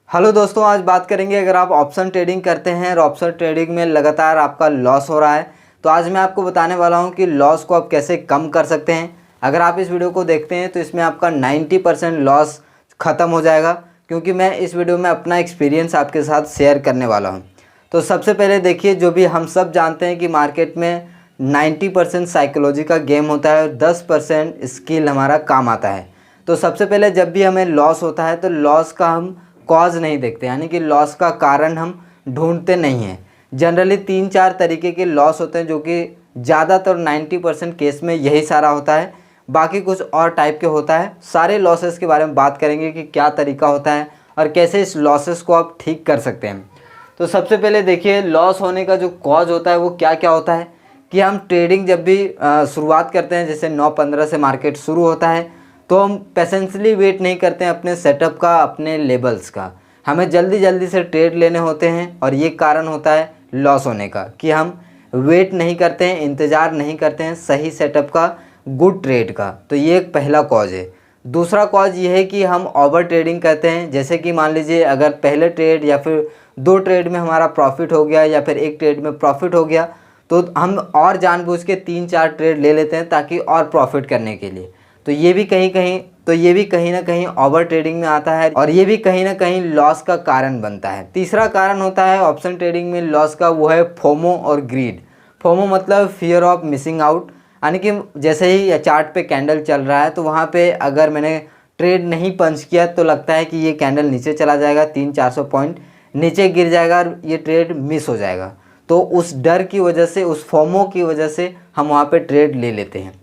Hello दोस्तों, आज बात करेंगे अगर आप ऑप्शन ट्रेडिंग करते हैं और ऑप्शन ट्रेडिंग में लगातार आपका लॉस हो रहा है तो आज मैं आपको बताने वाला हूं कि लॉस को आप कैसे कम कर सकते हैं। अगर आप इस वीडियो को देखते हैं तो इसमें आपका 90% लॉस ख़त्म हो जाएगा, क्योंकि मैं इस वीडियो में अपना एक्सपीरियंस आपके साथ शेयर करने वाला हूँ। तो सबसे पहले देखिए, जो भी हम सब जानते हैं कि मार्केट में 90% साइकोलॉजी का गेम होता है और 10% स्किल हमारा काम आता है। तो सबसे पहले जब भी हमें लॉस होता है तो लॉस का हम कॉज नहीं देखते, यानी कि लॉस का कारण हम ढूंढते नहीं हैं। जनरली 3-4 तरीके के लॉस होते हैं, जो कि ज़्यादातर 90% केस में यही सारा होता है। बाकी कुछ और टाइप के होता है। सारे लॉसेस के बारे में बात करेंगे कि क्या तरीका होता है और कैसे इस लॉसेस को आप ठीक कर सकते हैं। तो सबसे पहले देखिए, लॉस होने का जो कॉज होता है वो क्या क्या होता है कि हम ट्रेडिंग जब भी शुरुआत करते हैं, जैसे 9:15 से मार्केट शुरू होता है, तो हम पेशेंसली वेट नहीं करते हैं अपने सेटअप का, अपने लेवल्स का। हमें जल्दी जल्दी से ट्रेड लेने होते हैं और ये कारण होता है लॉस होने का कि हम वेट नहीं करते हैं, इंतज़ार नहीं करते हैं सही सेटअप का, गुड ट्रेड का। तो ये एक पहला कॉज है। दूसरा कॉज ये है कि हम ओवर ट्रेडिंग करते हैं। जैसे कि मान लीजिए, अगर पहले ट्रेड या फिर 2 ट्रेड में हमारा प्रॉफिट हो गया या फिर 1 ट्रेड में प्रॉफिट हो गया, तो हम और जानबूझ के 3-4 ट्रेड ले लेते हैं ताकि और प्रॉफिट करने के लिए। तो ये भी कहीं ना कहीं ओवर ट्रेडिंग में आता है और ये भी कहीं ना कहीं लॉस का कारण बनता है। तीसरा कारण होता है ऑप्शन ट्रेडिंग में लॉस का, वो है फोमो और ग्रीड। फोमो मतलब फियर ऑफ मिसिंग आउट, यानी कि जैसे ही चार्ट पे कैंडल चल रहा है तो वहाँ पे अगर मैंने ट्रेड नहीं पंच किया तो लगता है कि ये कैंडल नीचे चला जाएगा, 300-400 पॉइंट नीचे गिर जाएगा और ये ट्रेड मिस हो जाएगा। तो उस डर की वजह से, उस फोमो की वजह से हम वहाँ पे ट्रेड ले लेते हैं।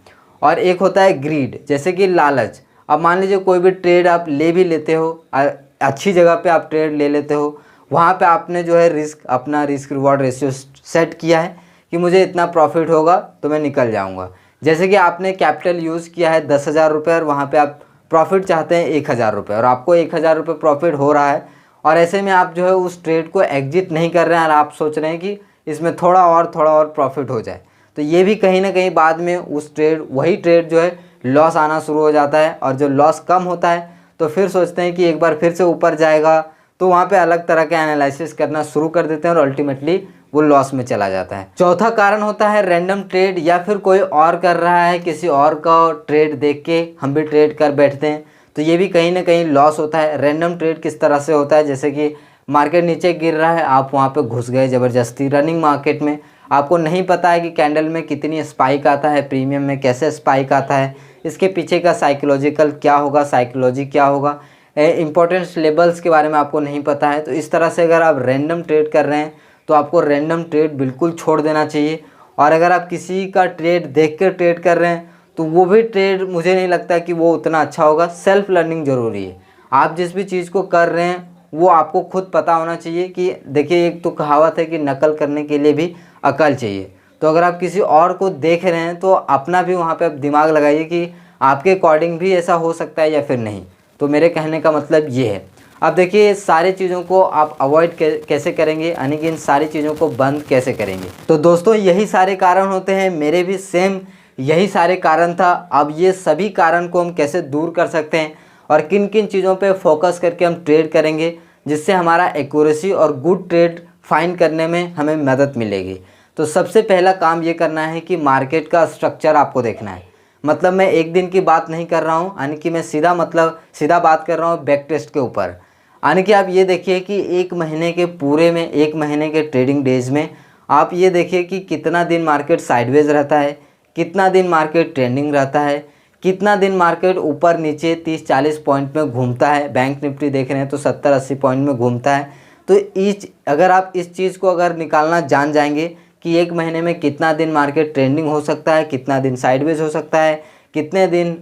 और एक होता है ग्रीड, जैसे कि लालच। अब मान लीजिए कोई भी ट्रेड आप ले भी लेते हो, अच्छी जगह पे आप ट्रेड ले लेते हो, वहाँ पे आपने जो है अपना रिस्क रिवॉर्ड रेशियो सेट किया है कि मुझे इतना प्रॉफिट होगा तो मैं निकल जाऊँगा। जैसे कि आपने कैपिटल यूज़ किया है 10,000 रुपये और वहाँ पर आप प्रॉफिट चाहते हैं 1,000 रुपये और आपको 1,000 रुपये प्रॉफिट हो रहा है, और ऐसे में आप जो है उस ट्रेड को एग्जिट नहीं कर रहे हैं और आप सोच रहे हैं कि इसमें थोड़ा और प्रॉफिट हो जाए। तो ये भी कहीं ना कहीं बाद में वही ट्रेड जो है लॉस आना शुरू हो जाता है। और जो लॉस कम होता है तो फिर सोचते हैं कि एक बार फिर से ऊपर जाएगा, तो वहाँ पे अलग तरह के एनालिसिस करना शुरू कर देते हैं और अल्टीमेटली वो लॉस में चला जाता है। चौथा कारण होता है रैंडम ट्रेड, या फिर कोई और कर रहा है, किसी और का ट्रेड देख के हम भी ट्रेड कर बैठते हैं, तो ये भी कहीं ना कहीं लॉस होता है। रैंडम ट्रेड किस तरह से होता है, जैसे कि मार्केट नीचे गिर रहा है, आप वहाँ पे घुस गए ज़बरदस्ती रनिंग मार्केट में। आपको नहीं पता है कि कैंडल में कितनी स्पाइक आता है, प्रीमियम में कैसे स्पाइक आता है, इसके पीछे का साइकोलॉजिकल क्या होगा, साइकोलॉजी क्या होगा, इंपॉर्टेंस लेवल्स के बारे में आपको नहीं पता है। तो इस तरह से अगर आप रैंडम ट्रेड कर रहे हैं तो आपको रैंडम ट्रेड बिल्कुल छोड़ देना चाहिए। और अगर आप किसी का ट्रेड देख कर ट्रेड कर रहे हैं तो वो भी ट्रेड मुझे नहीं लगता कि वो उतना अच्छा होगा। सेल्फ लर्निंग ज़रूरी है। आप जिस भी चीज़ को कर रहे हैं वो आपको खुद पता होना चाहिए। कि देखिए, एक तो कहावत है कि नकल करने के लिए भी अकल चाहिए। तो अगर आप किसी और को देख रहे हैं तो अपना भी वहाँ पे आप दिमाग लगाइए कि आपके अकॉर्डिंग भी ऐसा हो सकता है या फिर नहीं। तो मेरे कहने का मतलब ये है। अब देखिए, सारी चीज़ों को आप अवॉइड कैसे करेंगे, यानी कि इन सारी चीज़ों को बंद कैसे करेंगे। तो दोस्तों, यही सारे कारण होते हैं। मेरे भी सेम यही सारे कारण था। अब ये सभी कारण को हम कैसे दूर कर सकते हैं और किन किन चीज़ों पे फोकस करके हम ट्रेड करेंगे जिससे हमारा एक्यूरेसी और गुड ट्रेड फाइंड करने में हमें मदद मिलेगी। तो सबसे पहला काम ये करना है कि मार्केट का स्ट्रक्चर आपको देखना है। मतलब मैं एक दिन की बात नहीं कर रहा हूँ, यानी कि मैं सीधा बात कर रहा हूँ बैक टेस्ट के ऊपर। यानी कि आप ये देखिए कि 1 महीने के पूरे में, 1 महीने के ट्रेडिंग डेज में आप ये देखिए कि कितना दिन मार्केट साइडवेज रहता है, कितना दिन मार्केट ट्रेंडिंग रहता है, कितना दिन मार्केट ऊपर नीचे 30-40 पॉइंट में घूमता है। बैंक निफ्टी देख रहे हैं तो 70-80 पॉइंट में घूमता है। तो अगर आप इस चीज़ को अगर निकालना जान जाएंगे कि 1 महीने में कितना दिन मार्केट ट्रेंडिंग हो सकता है, कितना दिन साइडवेज हो सकता है, कितने दिन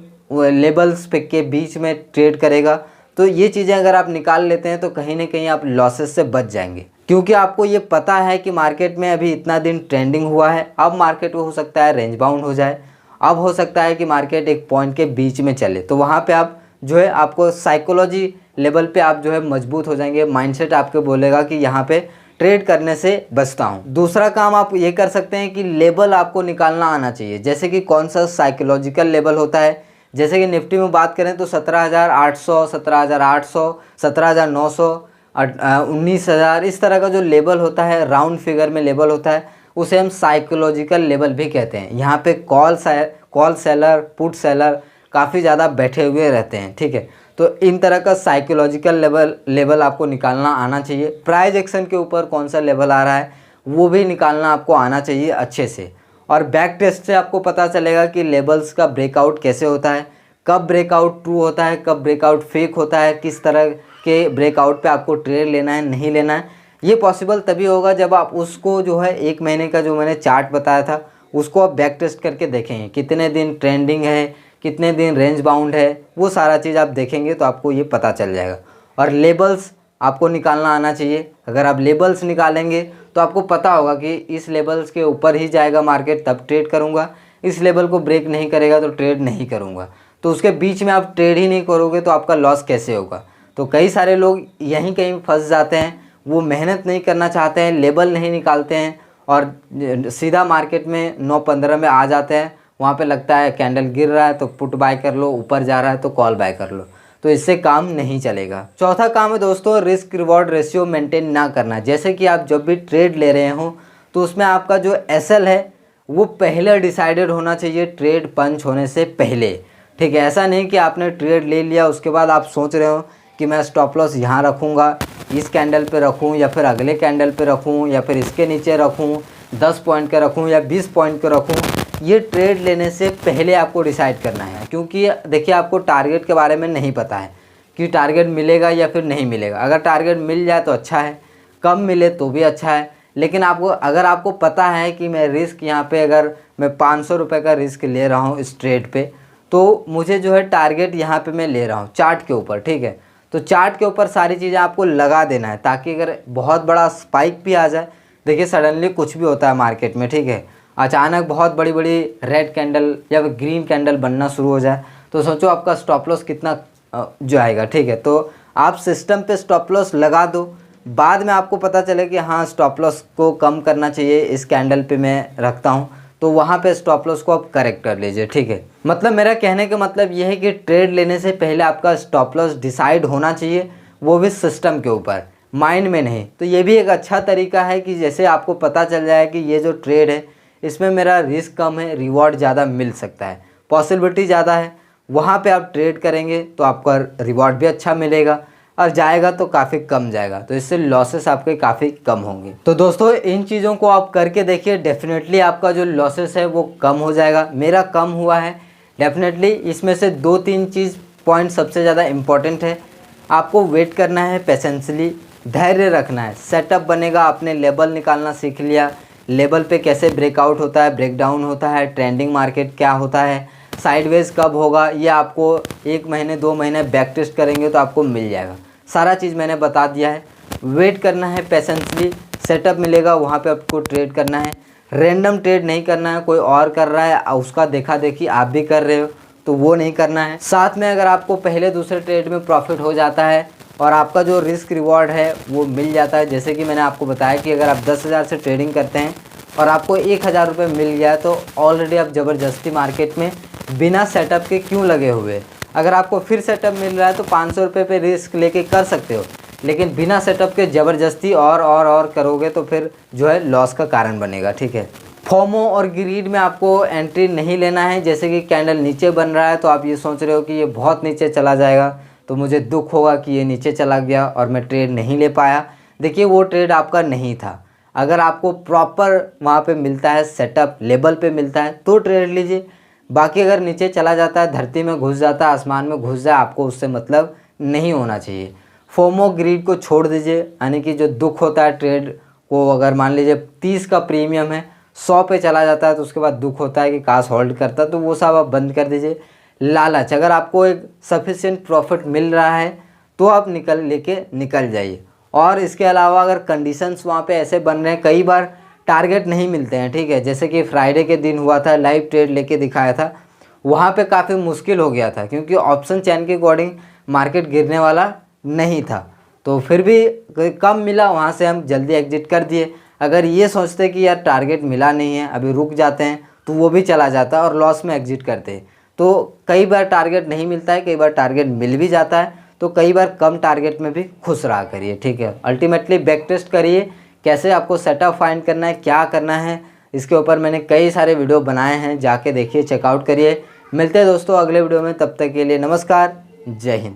लेवल्स पे के बीच में ट्रेड करेगा, तो ये चीज़ें अगर आप निकाल लेते हैं तो कहीं ना कहीं आप लॉसेस से बच जाएंगे। क्योंकि आपको ये पता है कि मार्केट में अभी इतना दिन ट्रेंडिंग हुआ है, अब मार्केट हो सकता है रेंज बाउंड हो जाए, अब हो सकता है कि मार्केट एक पॉइंट के बीच में चले। तो वहाँ पे आप जो है, आपको साइकोलॉजी लेवल पे आप जो है मजबूत हो जाएंगे। माइंडसेट आपको बोलेगा कि यहाँ पे ट्रेड करने से बचता हूँ। दूसरा काम आप ये कर सकते हैं कि लेवल आपको निकालना आना चाहिए। जैसे कि कौन सा साइकोलॉजिकल लेवल होता है। जैसे कि निफ्टी में बात करें तो 17,800, 17,800, 17,900, 19,000, इस तरह का जो लेवल होता है, राउंड फिगर में लेवल होता है, उसे हम साइकोलॉजिकल लेवल भी कहते हैं। यहाँ पे कॉल सेलर, पुट सेलर काफ़ी ज़्यादा बैठे हुए रहते हैं, ठीक है। तो इन तरह का साइकोलॉजिकल लेवल आपको निकालना आना चाहिए। प्राइस एक्शन के ऊपर कौन सा लेवल आ रहा है वो भी निकालना आपको आना चाहिए अच्छे से। और बैक टेस्ट से आपको पता चलेगा कि लेवल्स का ब्रेकआउट कैसे होता है, कब ब्रेकआउट ट्रू होता है, कब ब्रेकआउट फेक होता है, किस तरह के ब्रेकआउट पे आपको ट्रेड लेना है नहीं लेना है। ये पॉसिबल तभी होगा जब आप उसको जो है 1 महीने का जो मैंने चार्ट बताया था उसको आप बैक टेस्ट करके देखेंगे, कितने दिन ट्रेंडिंग है, कितने दिन रेंज बाउंड है, वो सारा चीज़ आप देखेंगे तो आपको ये पता चल जाएगा। और लेबल्स आपको निकालना आना चाहिए। अगर आप लेबल्स निकालेंगे तो आपको पता होगा कि इस लेबल्स के ऊपर ही जाएगा मार्केट तब ट्रेड करूँगा, इस लेवल को ब्रेक नहीं करेगा तो ट्रेड नहीं करूँगा। तो उसके बीच में आप ट्रेड ही नहीं करोगे तो आपका लॉस कैसे होगा। तो कई सारे लोग यहीं कहीं फंस जाते हैं, वो मेहनत नहीं करना चाहते हैं, लेबल नहीं निकालते हैं और सीधा मार्केट में 9-15 में आ जाते हैं। वहाँ पे लगता है कैंडल गिर रहा है तो पुट बाय कर लो, ऊपर जा रहा है तो कॉल बाय कर लो, तो इससे काम नहीं चलेगा। चौथा काम है दोस्तों रिस्क रिवॉर्ड रेशियो मेंटेन ना करना। जैसे कि आप जब भी ट्रेड ले रहे हो तो उसमें आपका जो एसएल है वो पहले डिसाइडेड होना चाहिए ट्रेड पंच होने से पहले, ठीक है। ऐसा नहीं कि आपने ट्रेड ले लिया उसके बाद आप सोच रहे हो कि मैं स्टॉप लॉस यहाँ रखूँगा, इस कैंडल पे रखूँ या फिर अगले कैंडल पे रखूँ या फिर इसके नीचे रखूँ, 10 पॉइंट का रखूँ या 20 पॉइंट का रखूँ। ये ट्रेड लेने से पहले आपको डिसाइड करना है, क्योंकि देखिए आपको टारगेट के बारे में नहीं पता है कि टारगेट मिलेगा या फिर नहीं मिलेगा। अगर टारगेट मिल जाए तो अच्छा है, कम मिले तो भी अच्छा है। लेकिन अगर आपको पता है कि मैं रिस्क यहाँ पे अगर मैं 500 रुपये का रिस्क ले रहा हूँ इस ट्रेड पे, तो मुझे जो है टारगेट यहाँ पे मैं ले रहा हूँ चार्ट के ऊपर, ठीक है। तो चार्ट के ऊपर सारी चीज़ें आपको लगा देना है ताकि अगर बहुत बड़ा स्पाइक भी आ जाए, देखिए सडनली कुछ भी होता है मार्केट में, ठीक है, अचानक बहुत बड़ी बड़ी रेड कैंडल या ग्रीन कैंडल बनना शुरू हो जाए तो सोचो आपका स्टॉप लॉस कितना जो आएगा, ठीक है। तो आप सिस्टम पे स्टॉप लॉस लगा दो, बाद में आपको पता चले कि हाँ स्टॉप लॉस को कम करना चाहिए, इस कैंडल पे मैं रखता हूँ, तो वहाँ पे स्टॉप लॉस को आप करेक्ट कर लीजिए, ठीक है। मतलब मेरा कहने का मतलब ये है कि ट्रेड लेने से पहले आपका स्टॉप लॉस डिसाइड होना चाहिए, वो भी सिस्टम के ऊपर, माइंड में नहीं। तो ये भी एक अच्छा तरीका है कि जैसे आपको पता चल जाए कि ये जो ट्रेड है इसमें मेरा रिस्क कम है, रिवॉर्ड ज़्यादा मिल सकता है, पॉसिबिलिटी ज़्यादा है, वहाँ पे आप ट्रेड करेंगे तो आपका रिवॉर्ड भी अच्छा मिलेगा और जाएगा तो काफ़ी कम जाएगा, तो इससे लॉसेस आपके काफ़ी कम होंगे। तो दोस्तों इन चीज़ों को आप करके देखिए, डेफिनेटली आपका जो लॉसेस है वो कम हो जाएगा। मेरा कम हुआ है डेफिनेटली। इसमें से 2-3 चीज़ पॉइंट सबसे ज़्यादा इम्पॉर्टेंट है। आपको वेट करना है, पेशेंसली धैर्य रखना है। सेटअप बनेगा, आपने लेवल निकालना सीख लिया, लेवल पे कैसे ब्रेकआउट होता है, ब्रेकडाउन होता है, ट्रेंडिंग मार्केट क्या होता है, साइडवेज कब होगा, ये आपको 1 महीने 2 महीने बैक टेस्ट करेंगे तो आपको मिल जाएगा। सारा चीज़ मैंने बता दिया है। वेट करना है पेशेंसली, सेटअप मिलेगा वहाँ पे आपको ट्रेड करना है। रैंडम ट्रेड नहीं करना है, कोई और कर रहा है उसका देखा देखी आप भी कर रहे हो तो वो नहीं करना है। साथ में अगर आपको पहले दूसरे ट्रेड में प्रॉफिट हो जाता है और आपका जो रिस्क रिवॉर्ड है वो मिल जाता है, जैसे कि मैंने आपको बताया कि अगर आप 10,000 से ट्रेडिंग करते हैं और आपको 1,000 रुपये मिल गया तो ऑलरेडी आप ज़बरदस्ती मार्केट में बिना सेटअप के क्यों लगे हुए। अगर आपको फिर सेटअप मिल रहा है तो 500 रुपये पे रिस्क लेके कर सकते हो, लेकिन बिना सेटअप के ज़बरदस्ती और करोगे तो फिर जो है लॉस का कारण बनेगा, ठीक है। फोमो और ग्रीड में आपको एंट्री नहीं लेना है। जैसे कि कैंडल नीचे बन रहा है तो आप ये सोच रहे हो कि ये बहुत नीचे चला जाएगा तो मुझे दुख होगा कि ये नीचे चला गया और मैं ट्रेड नहीं ले पाया। देखिए वो ट्रेड आपका नहीं था। अगर आपको प्रॉपर वहाँ पे मिलता है, सेटअप लेवल पे मिलता है तो ट्रेड लीजिए। बाकी अगर नीचे चला जाता है, धरती में घुस जाता है, आसमान में घुस जाए, आपको उससे मतलब नहीं होना चाहिए। फोमो ग्रीड को छोड़ दीजिए, यानी कि जो दुख होता है ट्रेड को, अगर मान लीजिए 30 का प्रीमियम है 100 पे चला जाता है तो उसके बाद दुख होता है कि काश होल्ड करता, तो वो सब आप बंद कर दीजिए। लालच, अगर आपको एक सफिशिएंट प्रॉफिट मिल रहा है तो आप लेके निकल जाइए। और इसके अलावा अगर कंडीशंस वहाँ पे ऐसे बन रहे हैं, कई बार टारगेट नहीं मिलते हैं, ठीक है। जैसे कि फ्राइडे के दिन हुआ था, लाइव ट्रेड लेके दिखाया था, वहाँ पे काफ़ी मुश्किल हो गया था क्योंकि ऑप्शन चैन के अकॉर्डिंग मार्केट गिरने वाला नहीं था, तो फिर भी कम मिला, वहाँ से हम जल्दी एग्जिट कर दिए। अगर ये सोचते कि यार टारगेट मिला नहीं है, अभी रुक जाते हैं, तो वो भी चला जाता है और लॉस में एग्जिट करते हैं। तो कई बार टारगेट नहीं मिलता है, कई बार टारगेट मिल भी जाता है, तो कई बार कम टारगेट में भी खुश रहा करिए, ठीक है। अल्टीमेटली बैक टेस्ट करिए, कैसे आपको सेटअप फाइंड करना है, क्या करना है, इसके ऊपर मैंने कई सारे वीडियो बनाए हैं, जाके देखिए, चेकआउट करिए। मिलते हैं दोस्तों अगले वीडियो में, तब तक के लिए नमस्कार, जय हिंद।